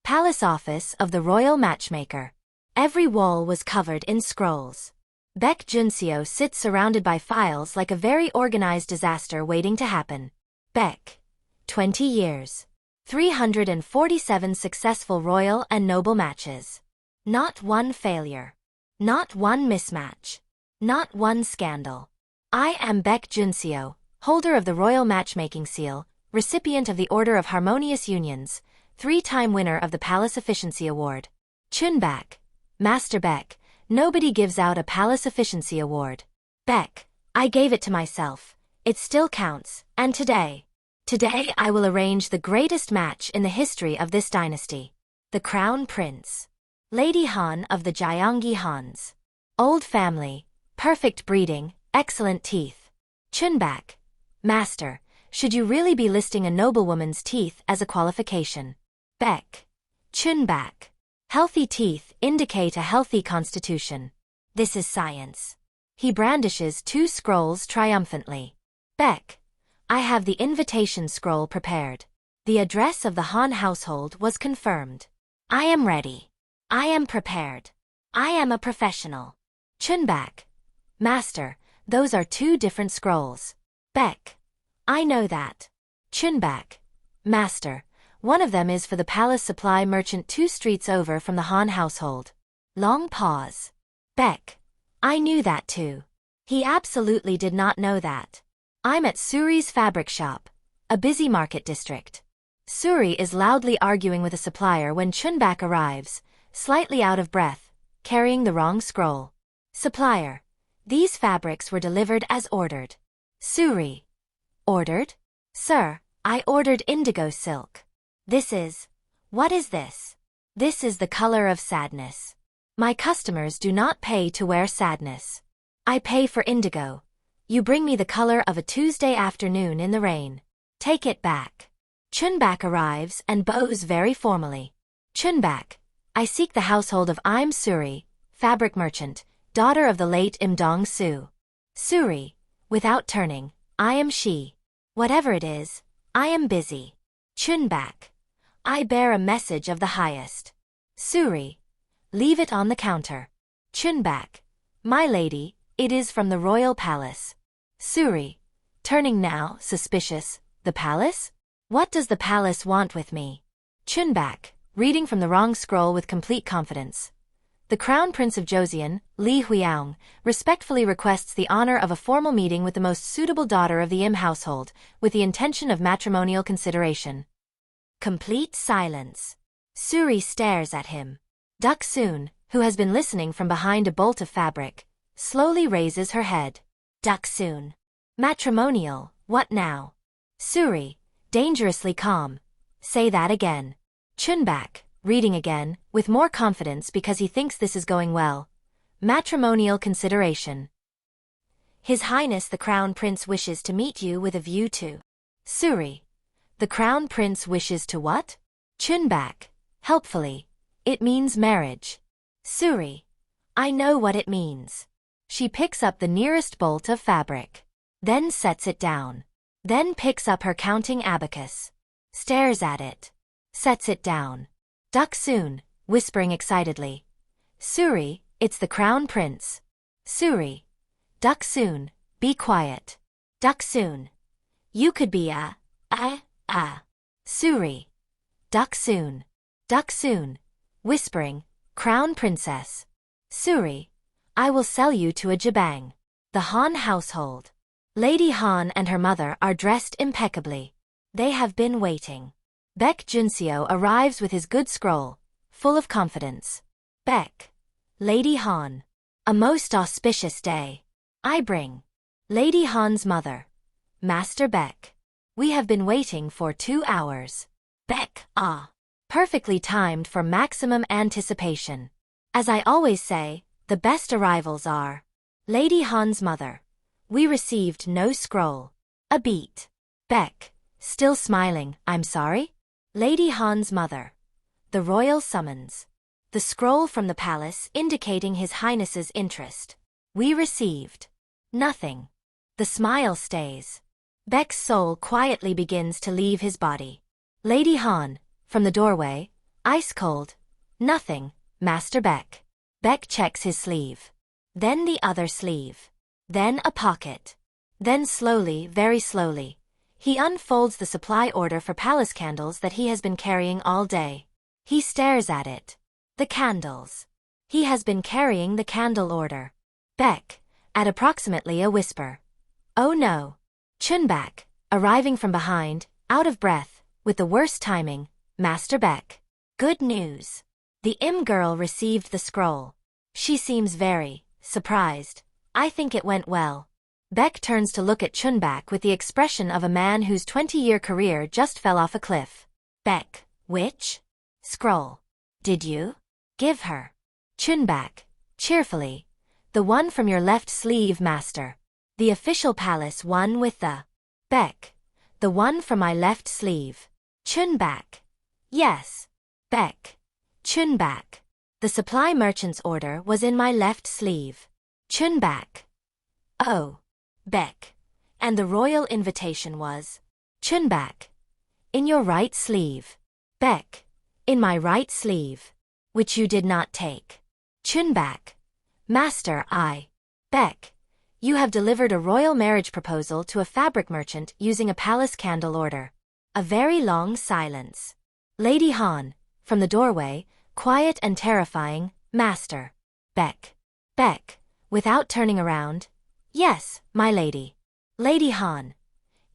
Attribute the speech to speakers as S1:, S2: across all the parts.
S1: Palace office of the Royal Matchmaker. Every wall was covered in scrolls. Baek Junseo sits surrounded by files like a very organized disaster waiting to happen. Baek. 20 years. 347 successful royal and noble matches. Not one failure. Not one mismatch. Not one scandal. I am Baek Junseo, holder of the Royal Matchmaking Seal, recipient of the Order of Harmonious Unions, 3-time winner of the Palace Efficiency Award. Chunbak. Master Baek, nobody gives out a Palace Efficiency Award. Baek, I gave it to myself. It still counts, and today I will arrange the greatest match in the history of this dynasty. The Crown Prince. Lady Han of the Gyeonggi Hans. Old family, perfect breeding, excellent teeth. Chunbak. Master, should you really be listing a noblewoman's teeth as a qualification? Baek. Chunbak. Healthy teeth indicate a healthy constitution. This is science. He brandishes 2 scrolls triumphantly. Baek. I have the invitation scroll prepared. The address of the Han household was confirmed. I am ready. I am prepared. I am a professional. Chunbak. Master, those are 2 different scrolls. Baek. I know that. Chunbak. Master, one of them is for the palace supply merchant 2 streets over from the Han household. Long pause. Baek. I knew that too. He absolutely did not know that. I'm at Soori's fabric shop, a busy market district. Soori is loudly arguing with a supplier when Chunbak arrives, slightly out of breath, carrying the wrong scroll. Supplier. These fabrics were delivered as ordered. Soori. Ordered? Sir, I ordered indigo silk. What is this? This is the color of sadness. My customers do not pay to wear sadness. I pay for indigo. You bring me the color of a Tuesday afternoon in the rain. Take it back. Chunbak arrives and bows very formally. Chunbak. I seek the household of I'm Soori, fabric merchant, daughter of the late Im Dong-soo. Soori. Without turning, I am she. Whatever it is, I am busy. Chunbak. I bear a message of the highest. Soori. Leave it on the counter. Chunbak. My lady, it is from the royal palace. Soori. Turning now, suspicious. The palace? What does the palace want with me? Chunbak, reading from the wrong scroll with complete confidence. The Crown Prince of Joseon, Li Huiyaong, respectfully requests the honor of a formal meeting with the most suitable daughter of the Im household, with the intention of matrimonial consideration. Complete silence. Soori stares at him. Dduk-soon, who has been listening from behind a bolt of fabric, slowly raises her head. Dduk-soon. Matrimonial, what now? Soori, dangerously calm. Say that again. Chunbak, reading again, with more confidence because he thinks this is going well. Matrimonial consideration. His Highness the Crown Prince wishes to meet you with a view to. Soori. The Crown Prince wishes to what? Chunbak, helpfully. It means marriage. Soori. I know what it means. She picks up the nearest bolt of fabric. Then sets it down. Then picks up her counting abacus. Stares at it. Sets it down. Dduk-soon, whispering excitedly. Soori, it's the Crown Prince. Soori. Dduk-soon, be quiet. Dduk-soon. You could be Soori. Dduk-soon. Dduk-soon, whispering, Crown Princess. Soori. I will sell you to a gibang. The Han household. Lady Han and her mother are dressed impeccably. They have been waiting. Baek Junseo arrives with his good scroll, full of confidence. Baek. Lady Han. A most auspicious day. I bring. Lady Han's mother. Master Baek. We have been waiting for 2 hours. Baek. Perfectly timed for maximum anticipation. As I always say, the best arrivals are. Lady Han's mother. We received no scroll. A beat. Baek. Still smiling, I'm sorry? Lady Han's mother. The royal summons. The scroll from the palace indicating His Highness's interest. We received. Nothing. The smile stays. Baek's soul quietly begins to leave his body. Lady Han, from the doorway, Ice cold. Nothing, Master Baek. Baek checks his sleeve. Then the other sleeve. Then a pocket. Then slowly, very slowly, he unfolds the supply order for palace candles that he has been carrying all day. He stares at it. The candles. He has been carrying the candle order. Baek, at approximately a whisper. Oh no. Chunbak, arriving from behind, out of breath, with the worst timing, Master Baek. Good news. The girl received the scroll. She seems very surprised. I think it went well. Baek turns to look at Chunbak with the expression of a man whose 20-year career just fell off a cliff. Baek, which scroll did you give her? Chunbak, cheerfully. The one from your left sleeve, master. The official palace one with the Baek. The one from my left sleeve. Chunbak. Yes. Baek. Chunbak. The supply merchant's order was in my left sleeve. Chunbak. Oh. Baek. And the royal invitation was? Chunbak. In your right sleeve. Baek. In my right sleeve. Which you did not take. Chunbak. Master, Baek. You have delivered a royal marriage proposal to a fabric merchant using a palace candle order. A very long silence. Lady Han, from the doorway, quiet and terrifying, Master. Baek. Baek, without turning around. Yes, my lady. Lady Han.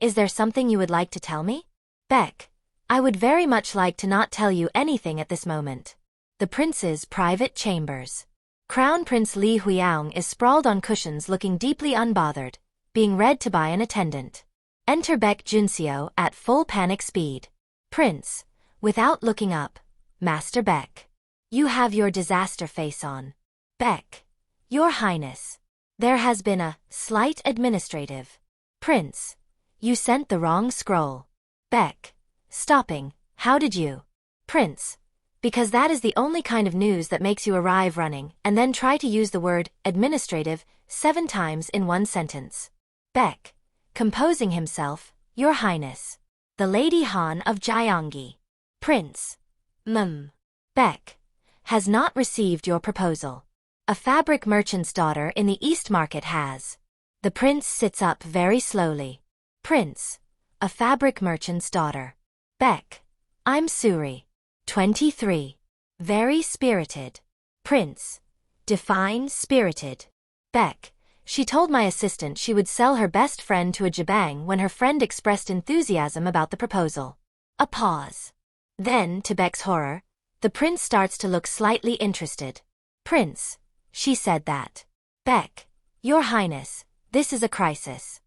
S1: Is there something you would like to tell me? Baek. I would very much like to not tell you anything at this moment. The prince's private chambers. Crown Prince Li Huiang is sprawled on cushions looking deeply unbothered, being read to by an attendant. Enter Baek Junseo at full panic speed. Prince, without looking up, Master Baek. You have your disaster face on. Baek. Your Highness. There has been a slight administrative. Prince. You sent the wrong scroll. Baek. Stopping. How did you? Prince. Because that is the only kind of news that makes you arrive running and then try to use the word administrative 7 times in one sentence. Baek. Composing himself, Your Highness. The Lady Han of Gyeonggi. Prince. Baek. Has not received your proposal. A fabric merchant's daughter in the East Market has. The prince sits up very slowly. Prince. A fabric merchant's daughter. Baek. I'm Soori. 23. Very spirited. Prince. Define spirited. Baek. She told my assistant she would sell her best friend to a gibang when her friend expressed enthusiasm about the proposal. A pause. Then, to Baek's horror, the prince starts to look slightly interested. Prince. She said that. Baek. Your Highness, this is a crisis.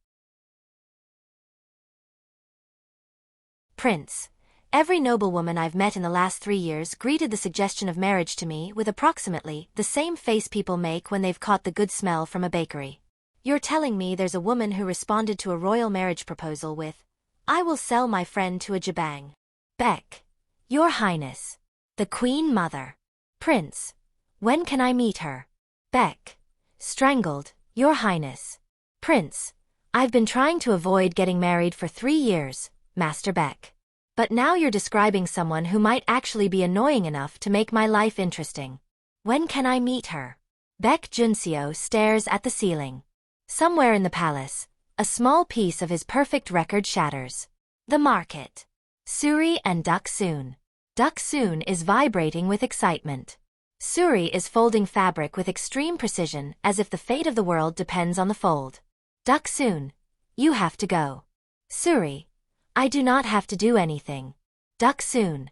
S1: Prince. Every noblewoman I've met in the last 3 years greeted the suggestion of marriage to me with approximately the same face people make when they've caught the good smell from a bakery. You're telling me there's a woman who responded to a royal marriage proposal with, I will sell my friend to a jibang. Baek. Your Highness. The Queen Mother. Prince. When can I meet her? Baek. Strangled, Your Highness. Prince. I've been trying to avoid getting married for 3 years, Master Baek. But now you're describing someone who might actually be annoying enough to make my life interesting. When can I meet her? Baek Junseo stares at the ceiling. Somewhere in the palace, a small piece of his perfect record shatters. The market. Soori and Dduk-soon. Dduk-soon is vibrating with excitement. Soori is folding fabric with extreme precision as if the fate of the world depends on the fold. Dduk-soon. You have to go. Soori. I do not have to do anything. Dduk-soon.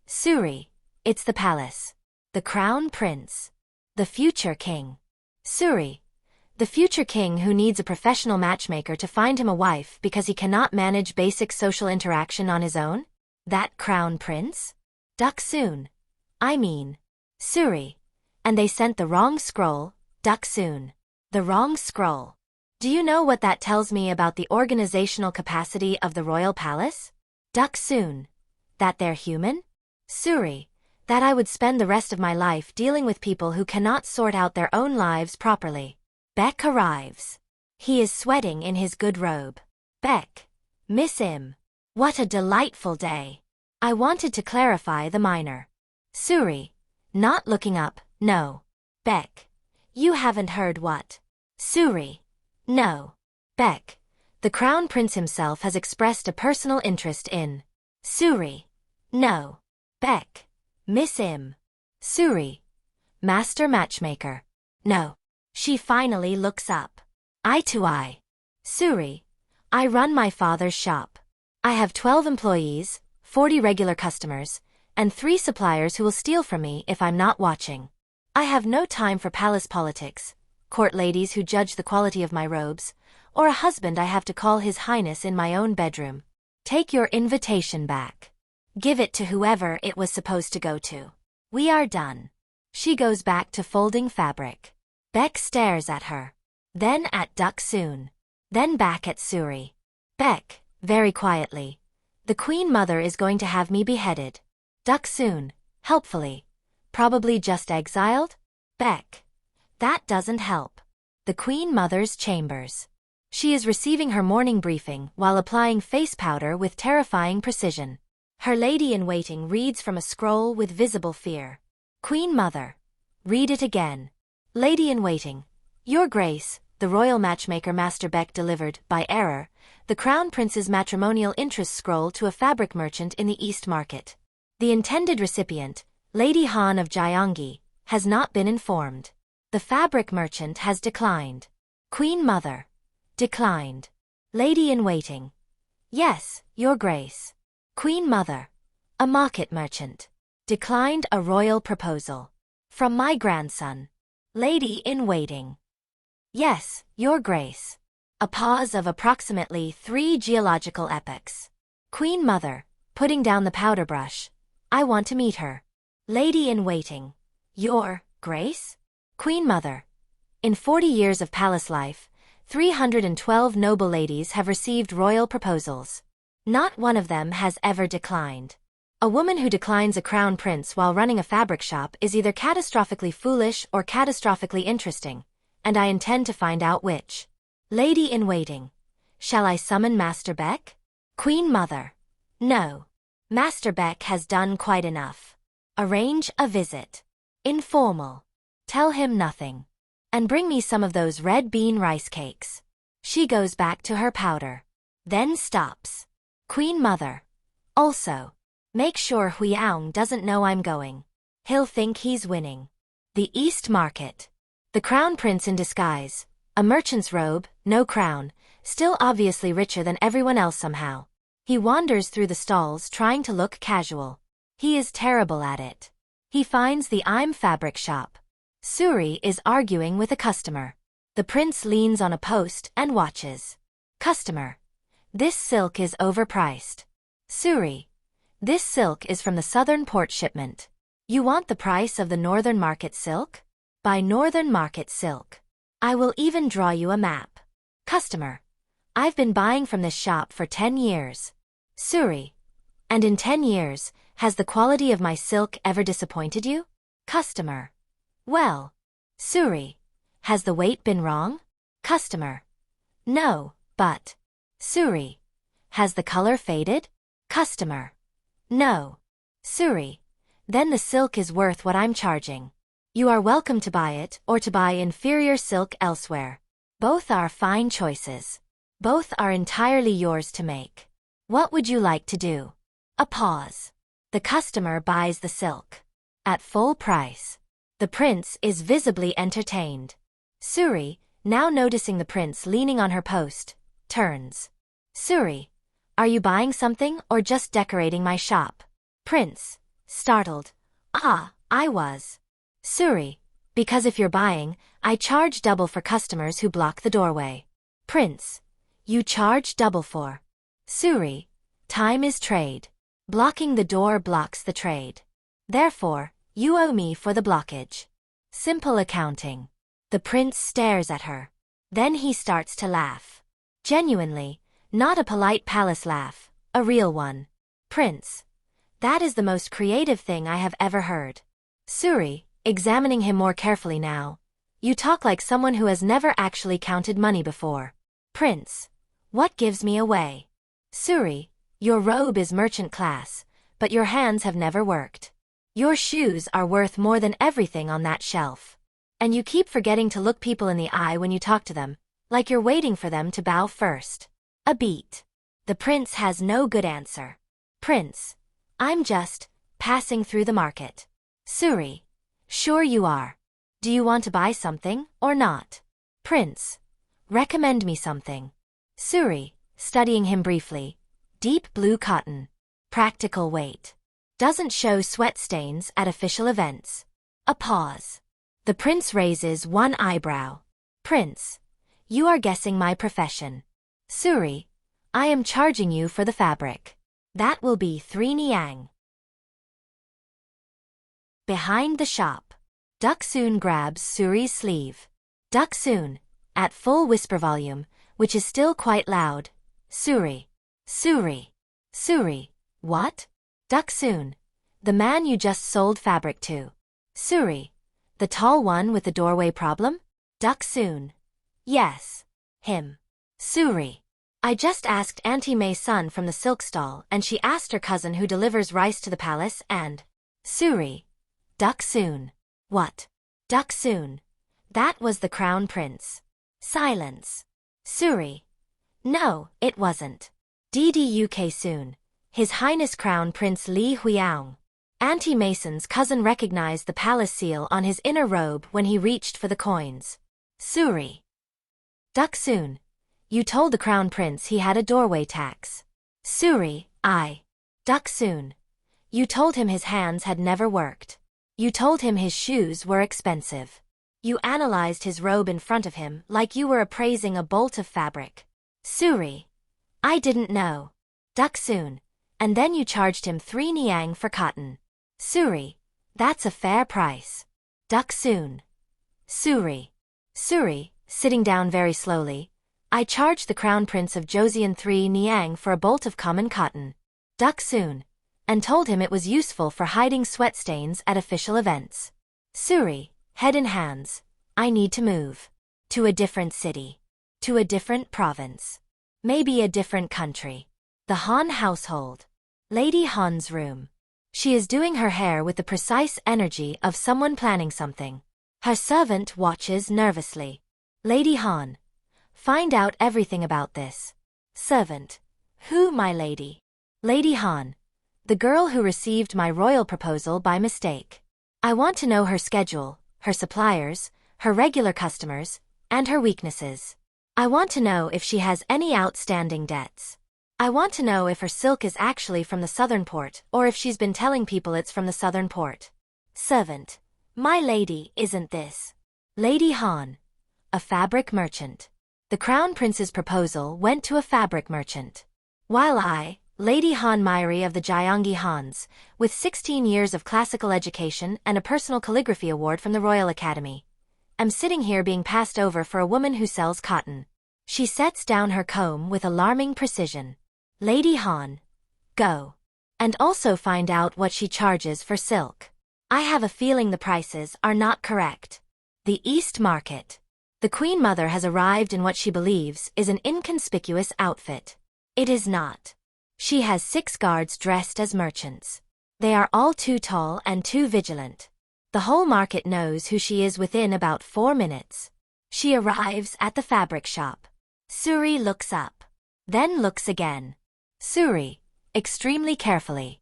S1: Soori. It's the palace. The crown prince. The future king. Soori. The future king who needs a professional matchmaker to find him a wife because he cannot manage basic social interaction on his own? That crown prince? Dduk-soon. I mean. Soori. And they sent the wrong scroll, Dduk-soon. The wrong scroll. Do you know what that tells me about the organizational capacity of the royal palace? Dduk-soon. That they're human? Soori. That I would spend the rest of my life dealing with people who cannot sort out their own lives properly. Baek arrives. He is sweating in his good robe. Baek. Miss Im. What a delightful day. I wanted to clarify the minor Soori, not looking up, no. Baek, you haven't heard what? Soori, no. Baek, the Crown Prince himself has expressed a personal interest in. Soori, no. Baek, Miss Im. Soori, Master Matchmaker. No. She finally looks up. Eye to eye. Soori, I run my father's shop. I have 12 employees, 40 regular customers, and 3 suppliers who will steal from me if I'm not watching. I have no time for palace politics, court ladies who judge the quality of my robes, or a husband I have to call His Highness in my own bedroom. Take your invitation back. Give it to whoever it was supposed to go to. We are done. She goes back to folding fabric. Baek stares at her. Then at Dduk-soon. Then back at Soori. Baek, very quietly. The Queen Mother is going to have me beheaded. Dduk-soon, helpfully. Probably just exiled? Baek. That doesn't help. The Queen Mother's chambers. She is receiving her morning briefing while applying face powder with terrifying precision. Her lady-in-waiting reads from a scroll with visible fear. Queen Mother. Read it again. Lady-in-waiting. Your Grace, the Royal Matchmaker Master Baek delivered, by error, the Crown Prince's matrimonial interest scroll to a fabric merchant in the East Market. The intended recipient, Lady Han of Gyeonggi, has not been informed. The fabric merchant has declined. Queen Mother. Declined. Lady-in-waiting. Yes, Your Grace. Queen Mother. A market merchant. Declined a royal proposal. From my grandson. Lady-in-waiting. Yes, Your Grace. A pause of approximately 3 geological epochs. Queen Mother, putting down the powder brush. I want to meet her. Lady-in-waiting. Your Grace? Queen Mother. In 40 years of palace life, 312 noble ladies have received royal proposals. Not one of them has ever declined. A woman who declines a crown prince while running a fabric shop is either catastrophically foolish or catastrophically interesting, and I intend to find out which. Lady-in-waiting. Shall I summon Master Baek? Queen Mother. No. Master Baek has done quite enough. Arrange a visit. Informal. Tell him nothing. And bring me some of those red bean rice cakes. She goes back to her powder. Then stops. Queen Mother. Also. Make sure Huiang doesn't know I'm going. He'll think he's winning. The East Market. The Crown Prince in disguise. A merchant's robe, no crown, still obviously richer than everyone else somehow. He wanders through the stalls trying to look casual. He is terrible at it. He finds the I'm fabric shop. Soori is arguing with a customer. The prince leans on a post and watches. Customer. This silk is overpriced. Soori. This silk is from the southern port shipment. You want the price of the northern market silk? Buy northern market silk. I will even draw you a map. Customer. I've been buying from this shop for 10 years. Soori. And in 10 years, has the quality of my silk ever disappointed you? Customer. Well. Soori. Has the weight been wrong? Customer. No, but. Soori. Has the color faded? Customer. No. Soori. Then the silk is worth what I'm charging. You are welcome to buy it or to buy inferior silk elsewhere. Both are fine choices. Both are entirely yours to make. What would you like to do? A pause. The customer buys the silk. At full price. The prince is visibly entertained. Soori, now noticing the prince leaning on her post, turns. Soori, are you buying something or just decorating my shop? Prince, startled. Ah, I was. Soori, because if you're buying, I charge double for customers who block the doorway. Prince, you charge double for. Soori, time is trade. Blocking the door blocks the trade. Therefore, you owe me for the blockage. Simple accounting. The prince stares at her. Then he starts to laugh. Genuinely, not a polite palace laugh, a real one. Prince, that is the most creative thing I have ever heard. Soori, examining him more carefully now. You talk like someone who has never actually counted money before. Prince, what gives me away? Soori, your robe is merchant class, but your hands have never worked. Your shoes are worth more than everything on that shelf. And you keep forgetting to look people in the eye when you talk to them, like you're waiting for them to bow first. A beat. The prince has no good answer. Prince, I'm just passing through the market. Soori, sure you are. Do you want to buy something or not? Prince, recommend me something. Soori, studying him briefly. Deep blue cotton. Practical weight. Doesn't show sweat stains at official events. A pause. The prince raises one eyebrow. Prince, you are guessing my profession. Soori, I am charging you for the fabric. That will be 3 niang. Behind the shop. Dduk-soon grabs Soori's sleeve. Dduk-soon, at full whisper volume, which is still quite loud. Soori. Soori. Soori. What? Dduk-soon, the man you just sold fabric to. Soori, the tall one with the doorway problem? Dduk-soon. Yes. Him. Soori. I just asked Auntie May's son from the silk stall and she asked her cousin who delivers rice to the palace and... Soori. Dduk-soon. What? Dduk-soon. That was the crown prince. Silence. Soori. No, it wasn't. Dduk-soon. His Highness Crown Prince Li Huiang. Auntie Mason's cousin recognized the palace seal on his inner robe when he reached for the coins. Soori. Dduk-soon. You told the crown prince he had a doorway tax. Soori, Dduk-soon. You told him his hands had never worked. You told him his shoes were expensive. You analyzed his robe in front of him like you were appraising a bolt of fabric. Soori. I didn't know. Dduk-soon. And then you charged him 3 niang for cotton. Soori. That's a fair price. Dduk-soon. Soori. Soori, sitting down very slowly. I charged the Crown Prince of Joseon 3 niang for a bolt of common cotton. Dduk-soon. And told him it was useful for hiding sweat stains at official events. Soori, head in hands. I need to move. To a different city. To a different province. Maybe a different country. The Han household. Lady Han's room. She is doing her hair with the precise energy of someone planning something. Her servant watches nervously. Lady Han. Find out everything about this. Servant. Who, my lady? Lady Han. The girl who received my royal proposal by mistake. I want to know her schedule, her suppliers, her regular customers, and her weaknesses. I want to know if she has any outstanding debts. I want to know if her silk is actually from the southern port or if she's been telling people it's from the southern port. Servant. My lady, isn't this Lady Han? A fabric merchant. The Crown Prince's proposal went to a fabric merchant. While I, Lady Han Myri of the Gyeonggi Hans, with 16 years of classical education and a personal calligraphy award from the Royal Academy, am sitting here being passed over for a woman who sells cotton. She sets down her comb with alarming precision. Lady Han. Go. And also find out what she charges for silk. I have a feeling the prices are not correct. The East Market. The Queen Mother has arrived in what she believes is an inconspicuous outfit. It is not. She has 6 guards dressed as merchants. They are all too tall and too vigilant. The whole market knows who she is within about 4 minutes. She arrives at the fabric shop. Soori looks up. Then looks again. Soori, extremely carefully.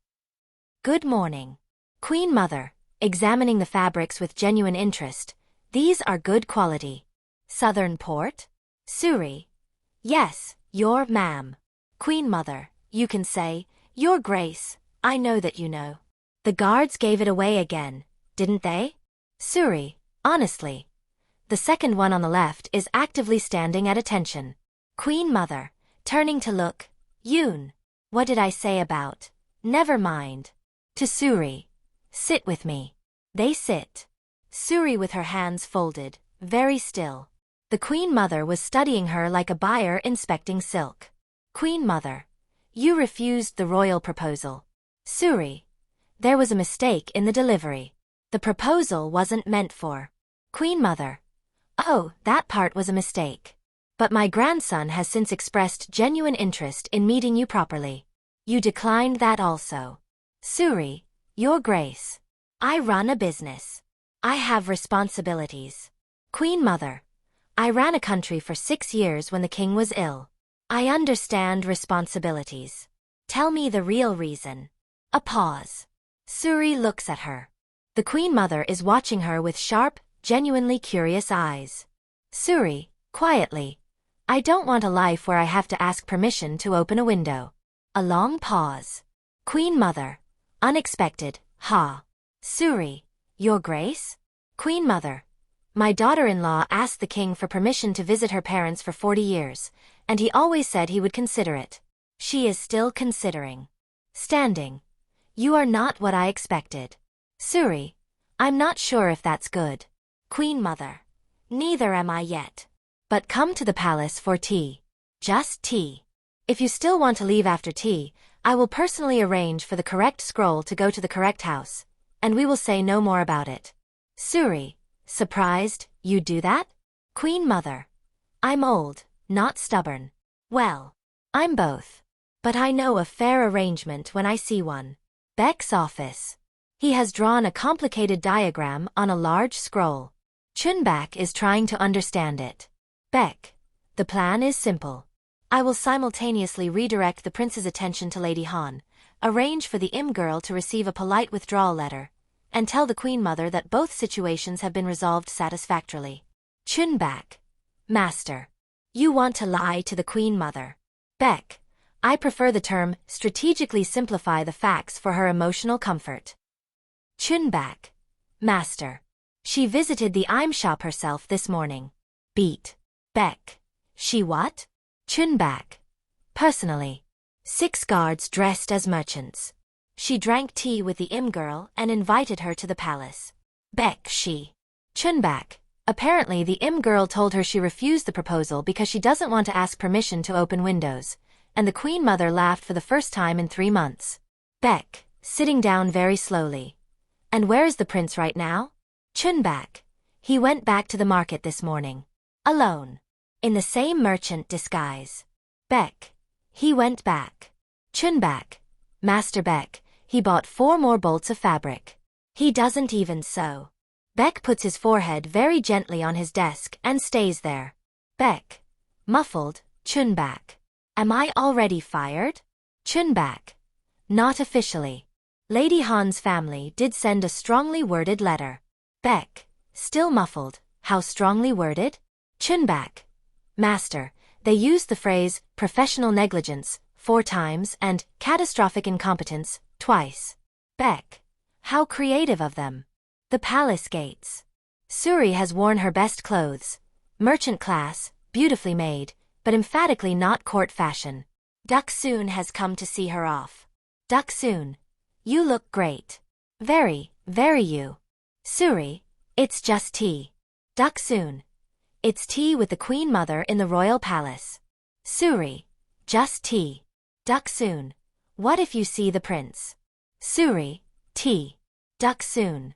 S1: Good morning. Queen Mother, examining the fabrics with genuine interest. These are good quality. Southern Port? Soori. Yes, your ma'am. Queen Mother. You can say, Your Grace, I know that you know. The guards gave it away again, didn't they? Soori, honestly. The second one on the left is actively standing at attention. Queen Mother, turning to look. Yoon. What did I say about? Never mind. To Soori. Sit with me. They sit. Soori with her hands folded, very still. The Queen Mother was studying her like a buyer inspecting silk. Queen Mother. You refused the royal proposal. Soori. There was a mistake in the delivery. The proposal wasn't meant for. Queen Mother. Oh, that part was a mistake. But my grandson has since expressed genuine interest in meeting you properly. You declined that also. Soori. Your Grace. I run a business. I have responsibilities. Queen Mother, I ran a country for 6 years when the king was ill. I understand responsibilities. Tell me the real reason. A pause. Soori looks at her. The Queen Mother is watching her with sharp, genuinely curious eyes. Soori, quietly. I don't want a life where I have to ask permission to open a window. A long pause. Queen Mother. Unexpected, ha. Soori, Your Grace? Queen Mother. My daughter-in-law asked the king for permission to visit her parents for 40 years, and he always said he would consider it. She is still considering. Standing. You are not what I expected. Soori, I'm not sure if that's good. Queen Mother. Neither am I yet. But come to the palace for tea. Just tea. If you still want to leave after tea, I will personally arrange for the correct scroll to go to the correct house, and we will say no more about it. Soori, surprised, you do that? Queen Mother. I'm old, not stubborn. Well, I'm both. But I know a fair arrangement when I see one. Baek's office. He has drawn a complicated diagram on a large scroll. Chunbak is trying to understand it. Baek, the plan is simple. I will simultaneously redirect the prince's attention to Lady Han, arrange for the girl to receive a polite withdrawal letter, and tell the Queen Mother that both situations have been resolved satisfactorily. Chunbak. Master. You want to lie to the Queen Mother. Baek. I prefer the term strategically simplify the facts for her emotional comfort. Chunbak. Master. She visited the IM shop herself this morning. Beat. Baek. She what? Chunbak. Personally. 6 guards dressed as merchants. She drank tea with the girl and invited her to the palace. Baek. She. Chunbak. Apparently the girl told her she refused the proposal because she doesn't want to ask permission to open windows, and the Queen Mother laughed for the first time in 3 months. Baek, sitting down very slowly. And where is the prince right now? Chunbak. He went back to the market this morning. Alone. In the same merchant disguise. Baek. He went back. Chunbak. Master Baek, he bought 4 more bolts of fabric. He doesn't even sew. Baek puts his forehead very gently on his desk and stays there. Baek. Muffled, Chunbak. Am I already fired? Chunbak. Not officially. Lady Han's family did send a strongly worded letter. Baek. Still muffled, how strongly worded? Chunbak. Master, they used the phrase, professional negligence, 4 times and catastrophic incompetence, twice. Baek. How creative of them. The palace gates. Soori has worn her best clothes. Merchant class, beautifully made, but emphatically not court fashion. Dduk-soon has come to see her off. Dduk-soon. You look great. Very, very you. Soori. It's just tea. Dduk-soon. It's tea with the Queen Mother in the royal palace. Soori. Just tea. Dduk-soon. What if you see the prince? Soori. Tea. Dduk-soon.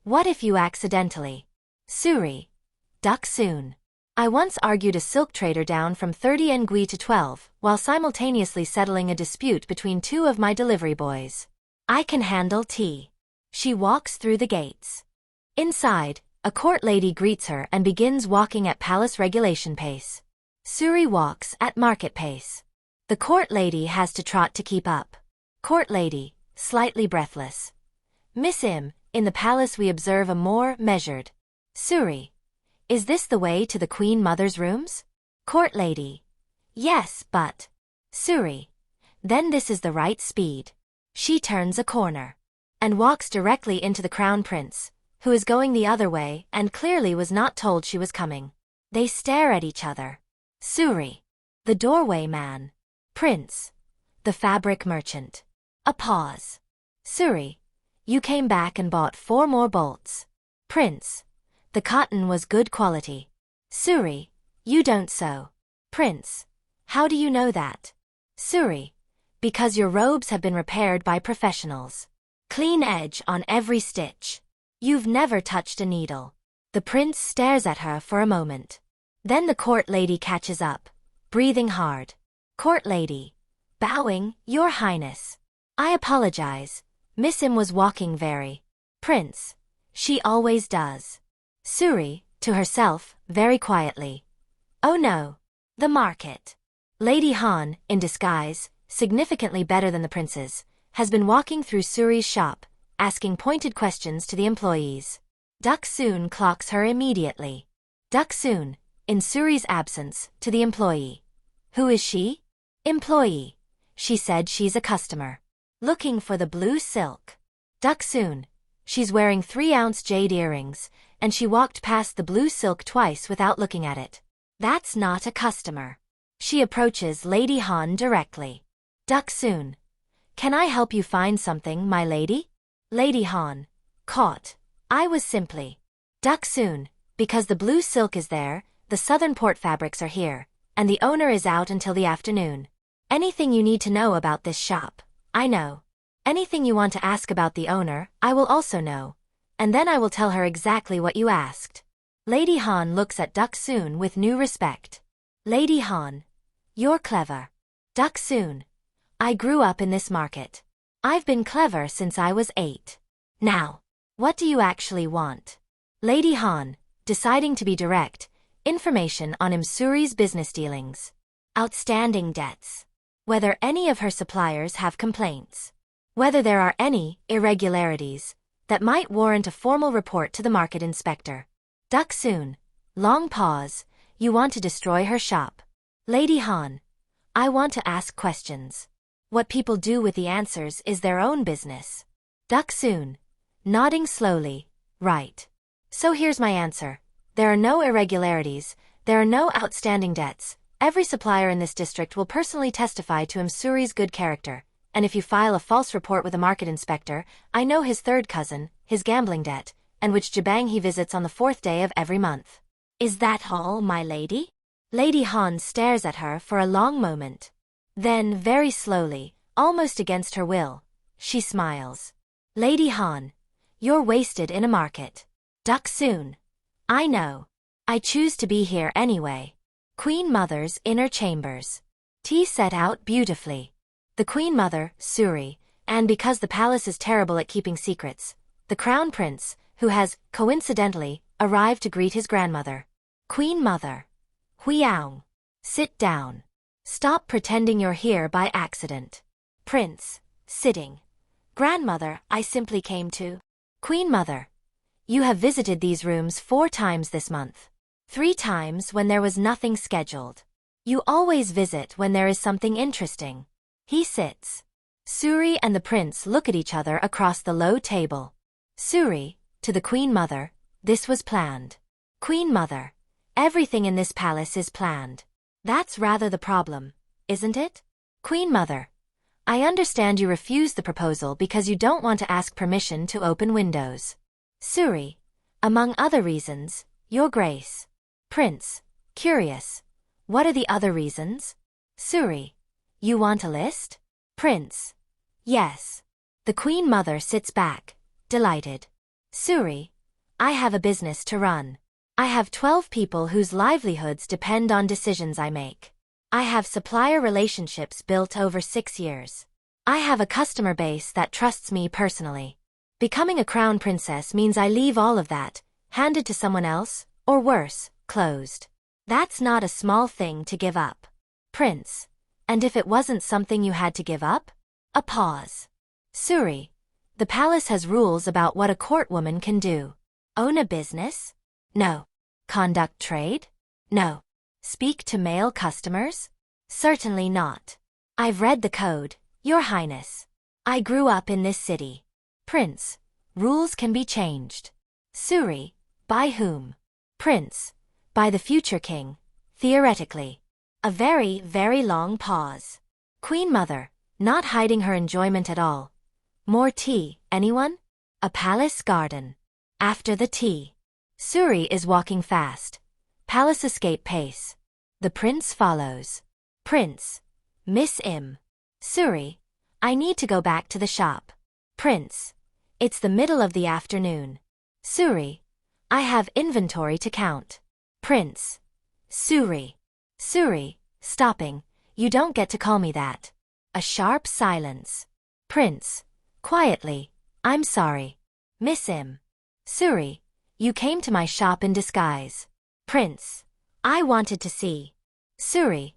S1: What if you accidentally? Soori. Dduk-soon. I once argued a silk trader down from 30 ngui to 12, while simultaneously settling a dispute between 2 of my delivery boys. I can handle tea. She walks through the gates. Inside, a court lady greets her and begins walking at palace regulation pace. Soori walks at market pace. The court lady has to trot to keep up. Court lady, slightly breathless. Miss Im, in the palace we observe a more measured. Soori. Is this the way to the Queen Mother's rooms? Court lady. Yes, but. Soori. Then this is the right speed. She turns a corner. And walks directly into the Crown Prince, who is going the other way and clearly was not told she was coming. They stare at each other. Soori. The doorway man. Prince. The fabric merchant. A pause. Soori. You came back and bought 4 more bolts. Prince. The cotton was good quality. Soori. You don't sew. Prince. How do you know that? Soori. Because your robes have been repaired by professionals. Clean edge on every stitch. You've never touched a needle. The prince stares at her for a moment. Then the court lady catches up, breathing hard. Court lady. Bowing, Your Highness. I apologize. Miss Im was walking very. Prince. She always does. Soori, to herself, very quietly. Oh no. The market. Lady Han, in disguise, significantly better than the prince's, has been walking through Soori's shop, asking pointed questions to the employees. Dduk-soon clocks her immediately. Dduk-soon, in Soori's absence, to the employee. Who is she? Employee. She said she's a customer. Looking for the blue silk. Dduk-soon. She's wearing 3-ounce jade earrings, and she walked past the blue silk twice without looking at it. That's not a customer. She approaches Lady Han directly. Dduk-soon. Can I help you find something, my lady? Lady Han. Caught. I was simply. Dduk-soon. Because the blue silk is there, the southern port fabrics are here, and the owner is out until the afternoon. Anything you need to know about this shop, I know. Anything you want to ask about the owner, I will also know. And then I will tell her exactly what you asked. Lady Han looks at Dduk-soon with new respect. Lady Han. You're clever. Dduk-soon. I grew up in this market. I've been clever since I was 8. Now, what do you actually want? Lady Han, deciding to be direct, information on Soori's business dealings. Outstanding debts. Whether any of her suppliers have complaints. Whether there are any irregularities that might warrant a formal report to the market inspector. Dduk-soon. Long pause. You want to destroy her shop. Lady Han. I want to ask questions. What people do with the answers is their own business. Dduk-soon. Nodding slowly. Right. So here's my answer. There are no irregularities, there are no outstanding debts. Every supplier in this district will personally testify to Soori's good character, and if you file a false report with a market inspector, I know his third cousin, his gambling debt, and which gibang he visits on the 4th day of every month. Is that all, my lady? Lady Han stares at her for a long moment. Then, very slowly, almost against her will, she smiles. Lady Han. You're wasted in a market. Dduk-soon. I know. I choose to be here anyway. Queen Mother's inner chambers. Tea set out beautifully. The Queen Mother, Soori, and because the palace is terrible at keeping secrets, the Crown Prince, who has, coincidentally, arrived to greet his grandmother. Queen Mother. Huiao. Sit down. Stop pretending you're here by accident. Prince. Sitting. Grandmother, I simply came to. Queen Mother. You have visited these rooms 4 times this month. 3 times when there was nothing scheduled. You always visit when there is something interesting. He sits. Soori and the prince look at each other across the low table. Soori, to the Queen Mother, this was planned. Queen Mother. Everything in this palace is planned. That's rather the problem, isn't it? Queen Mother. I understand you refused the proposal because you don't want to ask permission to open windows. Soori. Among other reasons, Your Grace. Prince. Curious. What are the other reasons? Soori. You want a list? Prince. Yes. The Queen Mother sits back, delighted. Soori. I have a business to run. I have 12 people whose livelihoods depend on decisions I make. I have supplier relationships built over 6 years. I have a customer base that trusts me personally. Becoming a crown princess means I leave all of that, handed to someone else, or worse, closed. That's not a small thing to give up. Prince. And if it wasn't something you had to give up? A pause. Soori. The palace has rules about what a court woman can do. Own a business? No. Conduct trade? No. Speak to male customers? Certainly not. I've read the code, Your Highness. I grew up in this city. Prince. Rules can be changed. Soori. By whom? Prince. By the future king. Theoretically. A very, very long pause. Queen Mother, not hiding her enjoyment at all. More tea, anyone? A palace garden. After the tea. Soori is walking fast. Palace escape pace. The prince follows. Prince. Miss Im. Soori. I need to go back to the shop. Prince. It's the middle of the afternoon. Soori. I have inventory to count. Prince. Soori. Soori, stopping. You don't get to call me that. A sharp silence. Prince. Quietly. I'm sorry. Miss Im. Soori, you came to my shop in disguise. Prince, I wanted to see. Soori,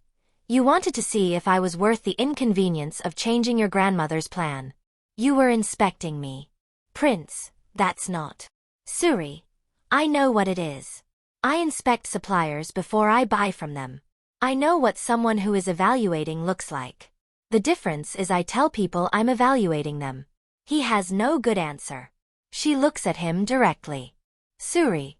S1: you wanted to see if I was worth the inconvenience of changing your grandmother's plan. You were inspecting me. Prince, that's not. Soori, I know what it is. I inspect suppliers before I buy from them. I know what someone who is evaluating looks like. The difference is I tell people I'm evaluating them. He has no good answer. She looks at him directly. Soori,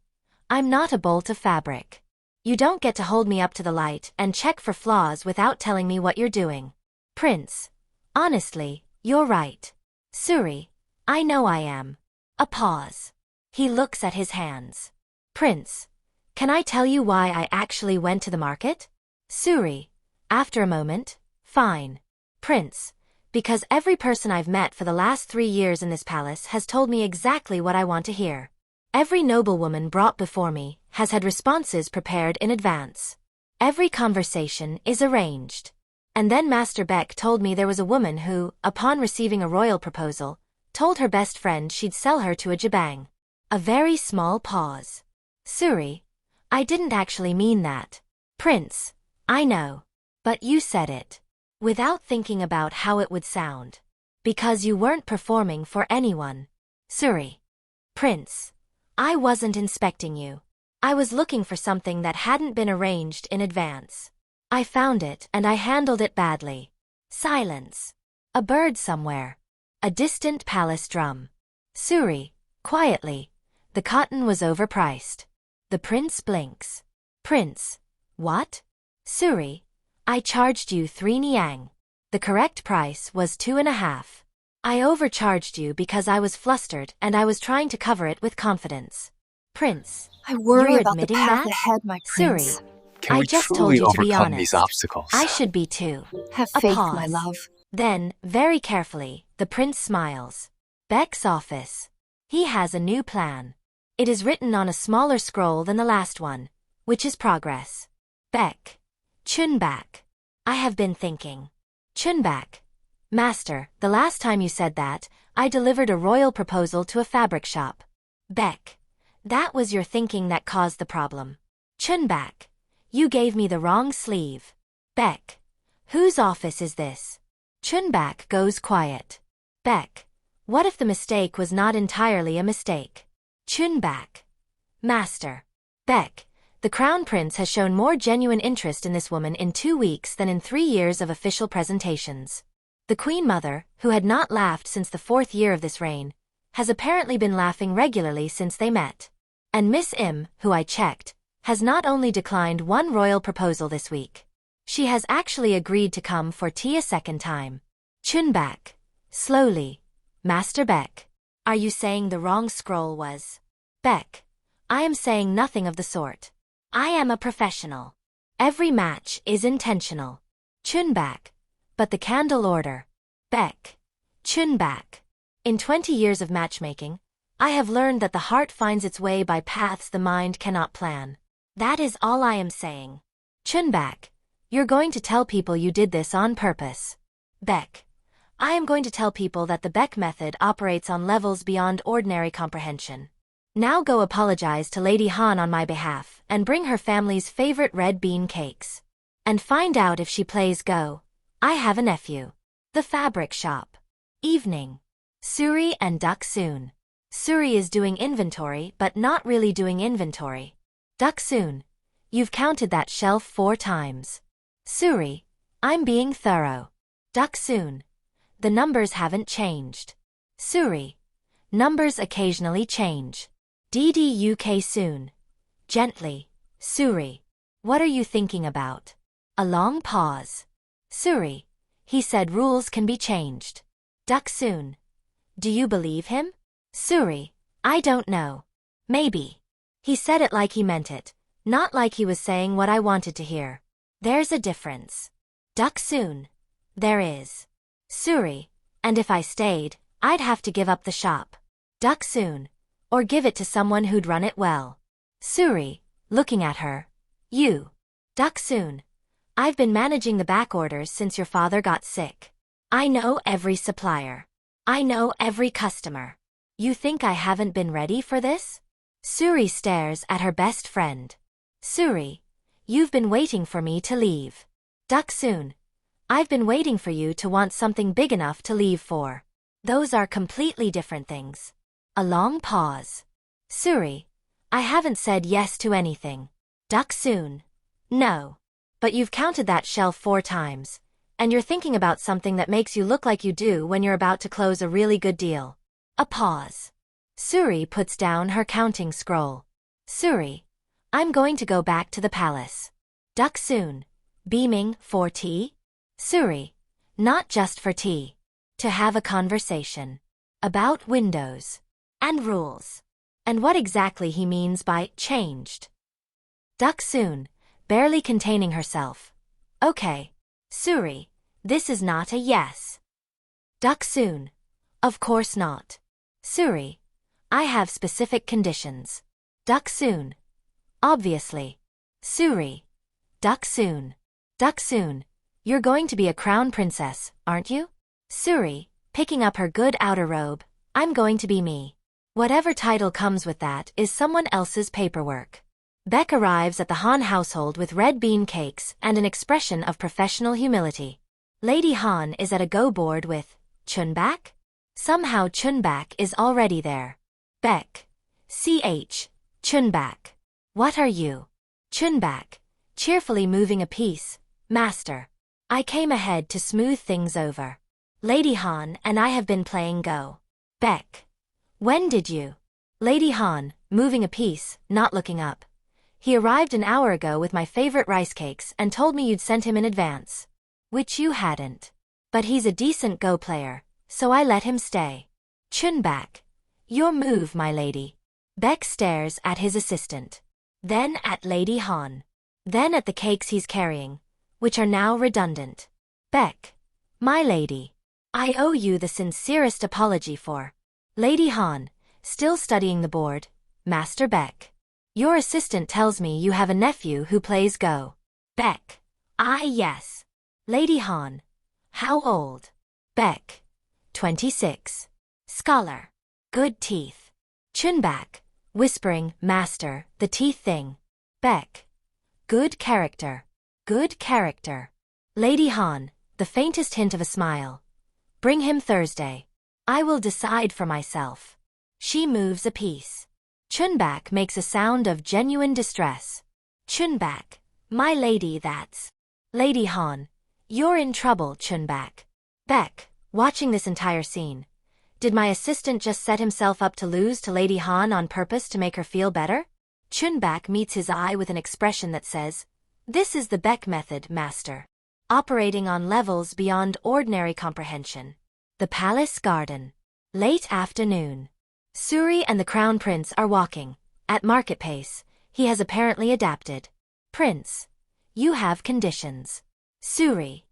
S1: I'm not a bolt of fabric. You don't get to hold me up to the light and check for flaws without telling me what you're doing. Prince, honestly, you're right. Soori, I know I am. A pause. He looks at his hands. Prince, can I tell you why I actually went to the market? Soori, after a moment, fine. Prince, because every person I've met for the last 3 years in this palace has told me exactly what I want to hear. Every noblewoman brought before me has had responses prepared in advance. Every conversation is arranged. And then Master Baek told me there was a woman who, upon receiving a royal proposal, told her best friend she'd sell her to a gibang. A very small pause. Soori, I didn't actually mean that. Prince, I know. But you said it. Without thinking about how it would sound. Because you weren't performing for anyone. Soori. Prince, I wasn't inspecting you. I was looking for something that hadn't been arranged in advance. I found it and I handled it badly. Silence. A bird somewhere. A distant palace drum. Soori, quietly. The cotton was overpriced. The prince blinks. Prince. What? Soori, I charged you 3 niang. The correct price was 2.5. I overcharged you because I was flustered and I was trying to cover it with confidence. Prince,
S2: I worry
S1: you're
S2: about the
S1: admitting
S2: path
S1: that?
S2: ahead, my prince.
S1: Soori,
S3: Can
S1: I
S3: we
S1: just told
S3: truly
S1: you to be
S3: overcome
S1: honest.
S3: these obstacles?
S1: I should be too.
S2: Have
S1: A
S2: faith,
S1: pause.
S2: my love.
S1: Then, very carefully, the prince smiles. Baek's office. He has a new plan. It is written on a smaller scroll than the last one, which is progress. Baek. Chunbak. I have been thinking. Chunbak. Master, the last time you said that, I delivered a royal proposal to a fabric shop. Baek. That was your thinking that caused the problem. Chunbak. You gave me the wrong sleeve. Baek. Whose office is this? Chunbak goes quiet. Baek. What if the mistake was not entirely a mistake? Chunbak. Master. Baek. The Crown Prince has shown more genuine interest in this woman in 2 weeks than in 3 years of official presentations. The Queen Mother, who had not laughed since the 4th year of this reign, has apparently been laughing regularly since they met. And Miss Im, who I checked, has not only declined 1 royal proposal this week. She has actually agreed to come for tea a 2nd time. Chunbak. Slowly. Master Baek. Are you saying the wrong scroll was? Baek. I am saying nothing of the sort. I am a professional. Every match is intentional. Chunbak. But the candle order. Baek. Chunbak. In 20 years of matchmaking, I have learned that the heart finds its way by paths the mind cannot plan. That is all I am saying. Chunbak. You're going to tell people you did this on purpose. Baek. I am going to tell people that the Baek method operates on levels beyond ordinary comprehension. Now go apologize to Lady Han on my behalf and bring her family's favorite red bean cakes. And find out if she plays Go. I have a nephew. The fabric shop. Evening. Soori and Dduk-soon. Soori is doing inventory but not really doing inventory. Dduk-soon. You've counted that shelf 4 times. Soori. I'm being thorough. Dduk-soon. The numbers haven't changed. Soori. Numbers occasionally change. Dduk-soon. Gently. Soori. What are you thinking about? A long pause. Soori. He said rules can be changed. Dduk-soon. Do you believe him? Soori. I don't know. Maybe. He said it like he meant it, not like he was saying what I wanted to hear. There's a difference. Dduk-soon. There is. Soori. And if I stayed, I'd have to give up the shop. Dduk-soon. Or give it to someone who'd run it well. Soori, looking at her. You. Dduk-soon. I've been managing the back orders since your father got sick. I know every supplier. I know every customer. You think I haven't been ready for this? Soori stares at her best friend. Soori, you've been waiting for me to leave. Dduk-soon, I've been waiting for you to want something big enough to leave for. Those are completely different things. A long pause. Soori, I haven't said yes to anything. Dduk-soon, no. But you've counted that shelf 4 times, and you're thinking about something that makes you look like you do when you're about to close a really good deal. A pause. Soori puts down her counting scroll. Soori, I'm going to go back to the palace. Dduk-soon, beaming, for tea? Soori, not just for tea. To have a conversation. About windows. And rules. And what exactly he means by changed. Dduk-soon, barely containing herself. Okay. Soori, this is not a yes. Dduk-soon, of course not. Soori, I have specific conditions. Dduk-soon, obviously. Soori, Dduk-soon. Dduk-soon, you're going to be a crown princess, aren't you? Soori, picking up her good outer robe, I'm going to be me. Whatever title comes with that is someone else's paperwork. Baek arrives at the Han household with red bean cakes and an expression of professional humility. Lady Han is at a go board with Chunbak? Somehow Chunbak is already there. Baek. Chunbak. What are you? Chunbak, cheerfully moving a piece. Master. I came ahead to smooth things over. Lady Han and I have been playing Go. Baek. When did you? Lady Han, moving a piece, not looking up. He arrived an hour ago with my favorite rice cakes and told me you'd sent him in advance. Which you hadn't. But he's a decent Go player, so I let him stay. Chunbak. Your move, my lady. Baek stares at his assistant. Then at Lady Han. Then at the cakes he's carrying, which are now redundant. Baek. My lady. I owe you the sincerest apology for. Lady Han, still studying the board. Master Baek. Your assistant tells me you have a nephew who plays Go. Baek. Yes. Lady Han. How old? Baek. 26. Scholar. Good teeth. Chunbak, whispering, Master, the teeth thing. Baek. Good character. Good character. Lady Han, the faintest hint of a smile. Bring him Thursday. I will decide for myself. She moves a piece. Chunbak makes a sound of genuine distress. Chunbak, my lady, that's. Lady Han, you're in trouble, Chunbak. Baek, watching this entire scene. Did my assistant just set himself up to lose to Lady Han on purpose to make her feel better? Chunbak meets his eye with an expression that says, This is the Baek method, master. Operating on levels beyond ordinary comprehension. The palace garden. Late afternoon. Soori and the crown prince are walking. At market pace, he has apparently adapted. Prince. You have conditions. Soori.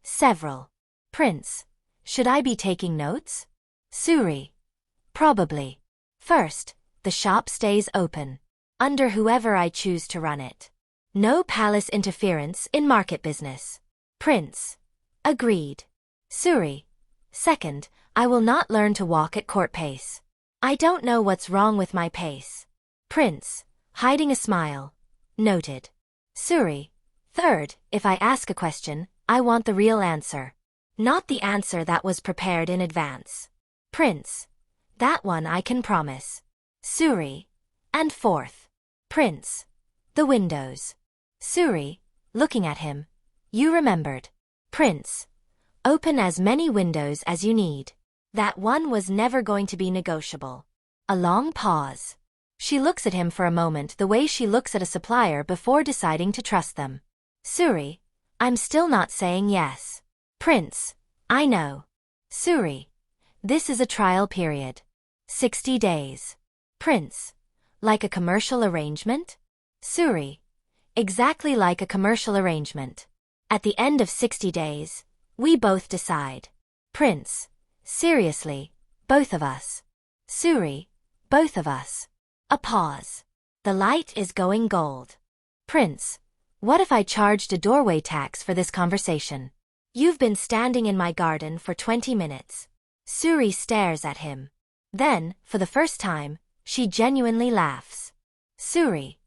S1: Several. Prince. Should I be taking notes? Soori. Probably. First, the shop stays open. Under whoever I choose to run it. No palace interference in market business. Prince. Agreed. Soori. Second, I will not learn to walk at court pace. I don't know what's wrong with my pace. Prince, hiding a smile. Noted. Soori. Third, if I ask a question, I want the real answer. Not the answer that was prepared in advance. Prince. That one I can promise. Soori. And fourth. Prince. The windows. Soori, looking at him. You remembered. Prince. Open as many windows as you need. That one was never going to be negotiable. A long pause. She looks at him for a moment the way she looks at a supplier before deciding to trust them. Soori, I'm still not saying yes. Prince, I know. Soori, this is a trial period. 60 days. Prince, like a commercial arrangement? Soori, exactly like a commercial arrangement. At the end of 60 days, we both decide. Prince, seriously, both of us. Soori, both of us. A pause. The light is going gold. Prince, what if I charged a doorway tax for this conversation? You've been standing in my garden for 20 minutes. Soori stares at him. Then, for the first time, she genuinely laughs. Soori.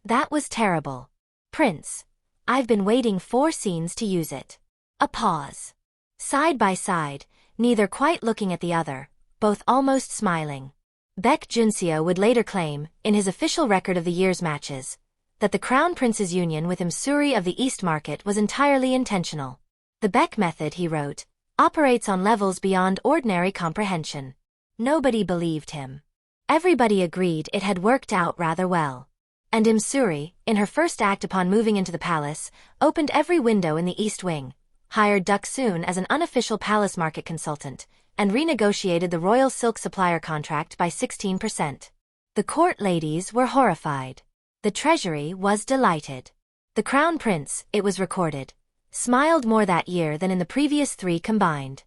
S1: That was terrible. Prince. I've been waiting 4 scenes to use it. A pause. Side by side, neither quite looking at the other, both almost smiling. Baek Junseo would later claim, in his official record of the year's matches, that the Crown Prince's union with Soori of the East Market was entirely intentional. The Baek method, he wrote, operates on levels beyond ordinary comprehension. Nobody believed him. Everybody agreed it had worked out rather well. And Soori, in her first act upon moving into the palace, opened every window in the East Wing, hired Dduk-soon as an unofficial palace market consultant, and renegotiated the royal silk supplier contract by 16%. The court ladies were horrified. The treasury was delighted. The Crown Prince, it was recorded, smiled more that year than in the previous 3 combined.